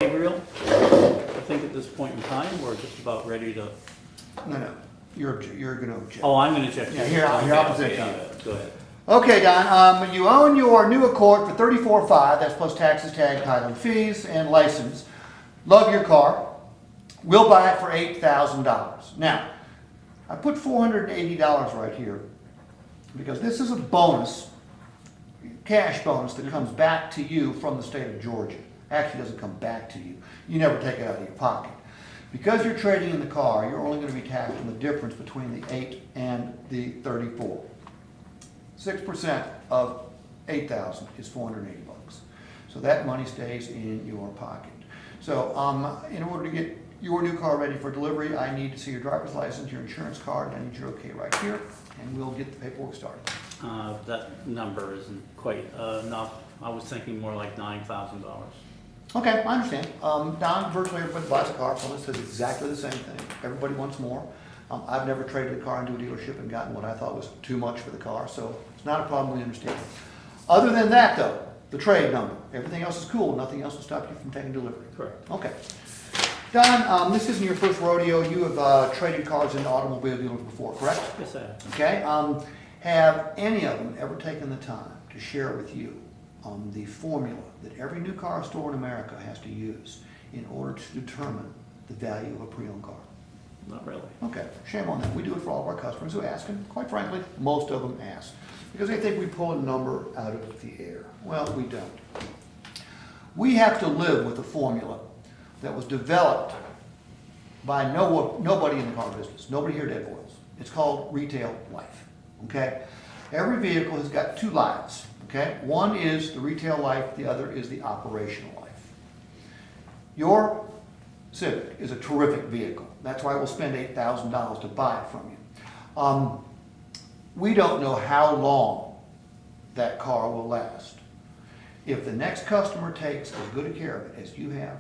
Gabriel, I think at this point in time, we're just about ready to... No. You're going to object. Oh, I'm going to check. Yeah, here, opposite you. Go ahead. Okay, Don, you own your new Accord for $34,500, that's plus taxes, tag, title, and fees, and license. Love your car. We'll buy it for $8,000. Now, I put $480 right here because this is a bonus, cash bonus that comes back to you from the state of Georgia. Actually doesn't come back to you. You never take it out of your pocket. Because you're trading in the car, you're only going to be taxed on the difference between the 8 and the 34. 6% of 8,000 is 480 bucks. So that money stays in your pocket. So in order to get your new car ready for delivery, I need to see your driver's license, your insurance card, and I need your okay right here, and we'll get the paperwork started. That number isn't quite enough. I was thinking more like $9,000. Okay, I understand. Don, virtually everybody buys a car from us says exactly the same thing. Everybody wants more. I've never traded a car into a dealership and gotten what I thought was too much for the car, so it's not a problem, we understand. Other than that, though, the trade number, everything else is cool. Nothing else will stop you from taking delivery. Correct. Okay. Don, this isn't your first rodeo. You have traded cars into automobile dealers before, correct? Yes, I have. Okay. Have any of them ever taken the time to share with you the formula that every new car store in America has to use in order to determine the value of a pre-owned car? Not really. Okay, shame on them. We do it for all of our customers who ask, and quite frankly, most of them ask, because they think we pull a number out of the air. Well, we don't. We have to live with a formula that was developed by nobody in the car business, nobody here at Ed Boyles. It's called retail life, okay? Every vehicle has got two lives, okay? One is the retail life, the other is the operational life. Your Civic is a terrific vehicle. That's why we'll spend $8,000 to buy it from you. We don't know how long that car will last. If the next customer takes as good a care of it as you have,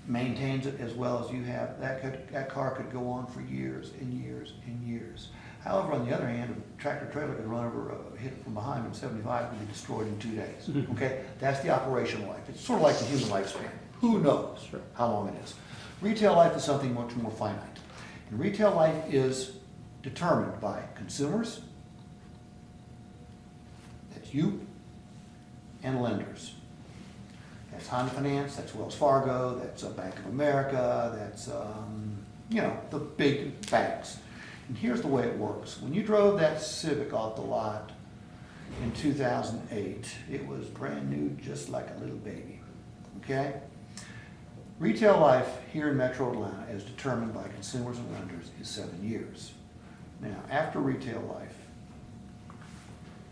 maintains it as well as you have, that car could go on for years and years and years. However, on the other hand, a tractor trailer could run over, hit it from behind in 75 and be destroyed in 2 days. Okay, that's the operational life. It's sort of like the human lifespan. Who knows how long it is? Retail life is something much more finite. And retail life is determined by consumers, that's you, and lenders. That's Honda Finance, that's Wells Fargo, that's Bank of America, that's, the big banks. And here's the way it works. When you drove that Civic off the lot in 2008, it was brand new, just like a little baby, okay? Retail life here in Metro Atlanta, as determined by consumers and lenders, is 7 years. Now, after retail life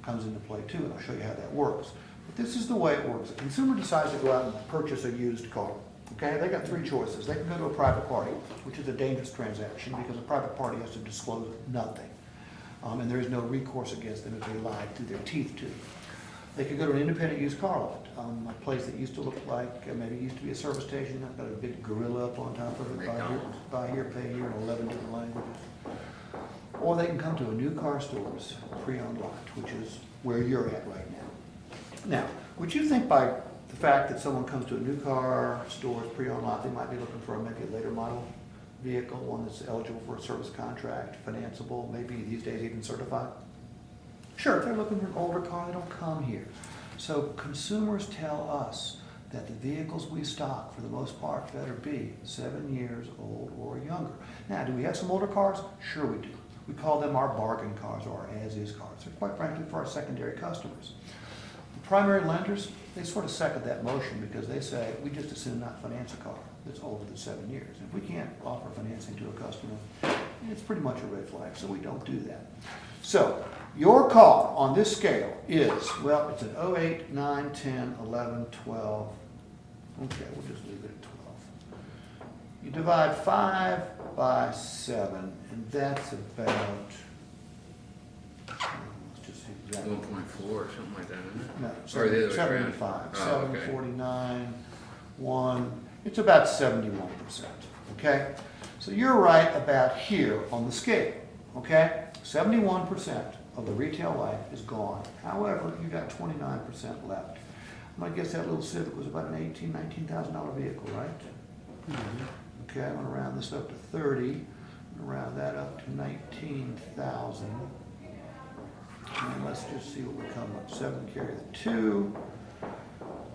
comes into play too, and I'll show you how that works. But this is the way it works. A consumer decides to go out and purchase a used car. Okay, they got three choices. They can go to a private party, which is a dangerous transaction because a private party has to disclose nothing. And there is no recourse against them if they lied through their teeth to. They could go to an independent used car lot, a place that used to look like, maybe it used to be a service station, got a big gorilla up on top of it, buy here, pay here, in 11 different languages. Or they can come to a new car store's pre-owned lot, which is where you're at right now. Now, would you think by the fact that someone comes to a new car store's pre-owned lot, they might be looking for maybe a later model vehicle, one that's eligible for a service contract, financeable, maybe these days even certified? Sure, if they're looking for an older car, they don't come here. So consumers tell us that the vehicles we stock, for the most part, better be 7 years old or younger. Now, do we have some older cars? Sure we do. We call them our bargain cars or our as-is cars. They're quite frankly for our secondary customers. The primary lenders, they sort of second that motion because they say, we just as soon not finance a car that's older than 7 years. If we can't offer financing to a customer, it's pretty much a red flag, so we don't do that. So, your car on this scale is, well, it's an 08, 9, 10, 11, 12. Okay, we'll just leave it at 12. You divide 5 by 7, and that's about, let's just see exactly. 1.4 or something like that, isn't it? No, Or the other way 75. around. 749, 1. It's about 71%. Okay? So you're right about here on the scale. Okay? 71% of the retail life is gone. However, you got 29% left. I guess that little Civic was about an $19,000 vehicle, right? Okay, I'm gonna round this up to 30, I'm gonna round that up to 19,000. And let's just see what we come up, 7 carry the 2.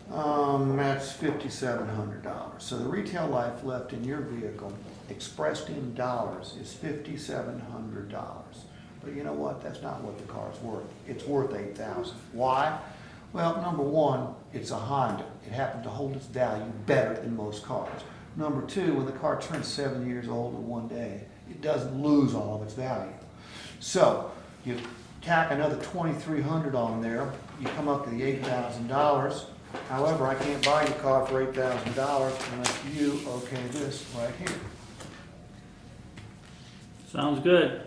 That's $5,700. So the retail life left in your vehicle, expressed in dollars, is $5,700. But you know what? That's not what the car's worth. It's worth $8,000. Why? Well, number one, it's a Honda. It happened to hold its value better than most cars. Number two, when the car turns 7 years old in one day, it doesn't lose all of its value. So you tack another $2,300 on there, you come up to the $8,000. However, I can't buy your car for $8,000 unless you okay this right here. Sounds good.